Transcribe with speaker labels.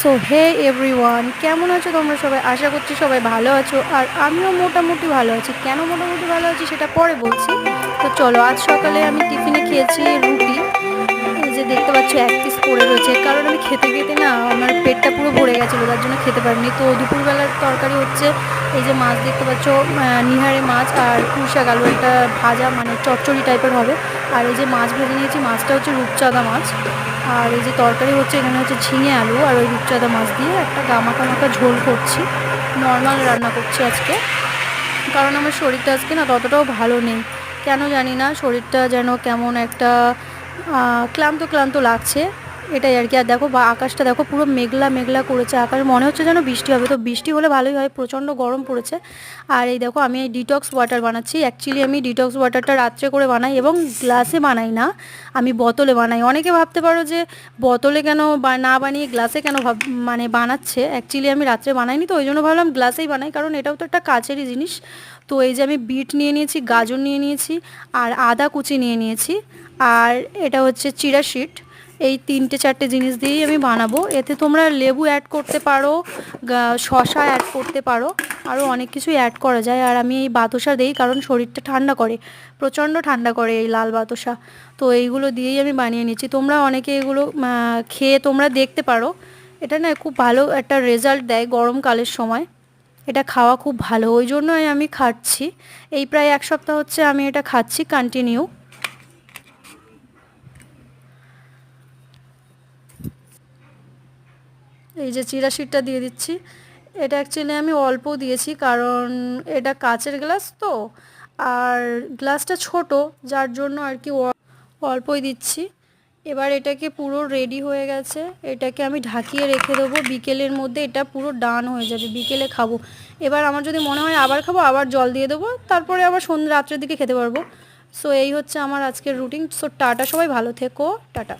Speaker 1: So hey everyone, কেমন আছো তোমরা সবাই? আশা করছি সবাই ভালো আছো, আর আমিও মোটামুটি ভালো আছি। কেন মোটামুটি ভালো আছি সেটা পরে বলছি। তো চলো, আজ সকালে আমি টিফিনে খেয়েছি রুটি। এই যে দেখতে পাচ্ছ এক পিস পড়ে রয়েছে, কারণ আমি খেতে খেতে না আমার পেটটা পুরো ভরে গেছিলো, তার জন্য খেতে পারিনি। তো দুপুরবেলার তরকারি হচ্ছে এই যে মাছ দেখতে পাচ্ছ, নিহারে মাছ আর পুঁইশাক আলু একটা ভাজা, মানে চচ্চড়ি টাইপের হবে। আর এই যে মাছ ভেজে নিয়েছি, মাছটা হচ্ছে রূপচাঁদা মাছ। আর এই যে তরকারি হচ্ছে, এখানে হচ্ছে ঝিঙে আলু আর ওই রূপচাঁদা মাছ দিয়ে একটা গামাখা মাখা ঝোল করছি। নর্মাল রান্না করছি আজকে, কারণ আমার শরীরটা আজকে না ততটাও ভালো নেই। কেন জানি না, শরীরটা যেন কেমন একটা ক্লান্ত ক্লান্ত লাগছে, এটাই আর কি। আর দেখো বা আকাশটা দেখো, পুরো মেঘলা মেঘলা করেছে আকাশ, মনে হচ্ছে যেন বৃষ্টি হবে। তো বৃষ্টি হলে ভালোই হয়, প্রচণ্ড গরম পড়েছে। আর এই দেখো আমি এই ডিটক্স ওয়াটার বানাচ্ছি। অ্যাকচুয়ালি আমি ডিটক্স ওয়াটারটা রাত্রে করে বানাই, এবং গ্লাসে বানাই না, আমি বোতলে বানাই। অনেকে ভাবতে পারো যে বোতলে কেন না বানিয়ে গ্লাসে কেন মানে বানাচ্ছে। অ্যাকচুয়ালি আমি রাত্রে বানাইনি, তো ওই জন্য ভাবলাম গ্লাসেই বানাই, কারণ এটাও তো একটা কাচেরই জিনিস। তো এই যে আমি বিট নিয়ে নিয়েছি, গাজর নিয়ে নিয়েছি, আর আদা কুচি নিয়ে নিয়েছি, আর এটা হচ্ছে চিড়া শিট। এই তিনটে চারটে জিনিস দিয়েই আমি বানাবো। এতে তোমরা লেবু অ্যাড করতে পারো, শসা অ্যাড করতে পারো, আরও অনেক কিছুই অ্যাড করা যায়। আর আমি এই বাতাসা দিই কারণ শরীরটা ঠান্ডা করে, প্রচণ্ড ঠান্ডা করে এই লাল বাতাসা। তো এইগুলো দিয়েই আমি বানিয়ে নিচ্ছি। তোমরা অনেকে এগুলো খেয়ে তোমরা দেখতে পারো। এটা না খুব ভালো একটা রেজাল্ট দেয় গরমকালের সময়, এটা খাওয়া খুব ভালো, ওই জন্যই আমি খাচ্ছি। এই প্রায় এক সপ্তাহ হচ্ছে আমি এটা খাচ্ছি কন্টিনিউ। এই যে চিরা শিটটা দিয়ে দিচ্ছি। এটা অ্যাকচুয়ালি আমি অল্প দিয়েছি, কারণ এটা কাচের গ্লাস তো, আর গ্লাসটা ছোট, যার জন্য আর কি অল্পই দিচ্ছি। এবার এটাকে পুরো রেডি হয়ে গেছে, এটাকে আমি ঢাকিয়ে রেখে দেবো। বিকেলের মধ্যে এটা পুরো ডান হয়ে যাবে, বিকেলে খাবো। এবার আমার যদি মনে হয় আবার খাবো, আবার জল দিয়ে দেবো, তারপরে আবার সন্ধ্যা রাত্রের দিকে খেতে পারবো। সো এই হচ্ছে আমার আজকের রুটিন। সো টাটা, সবাই ভালো থেকো, টাটা।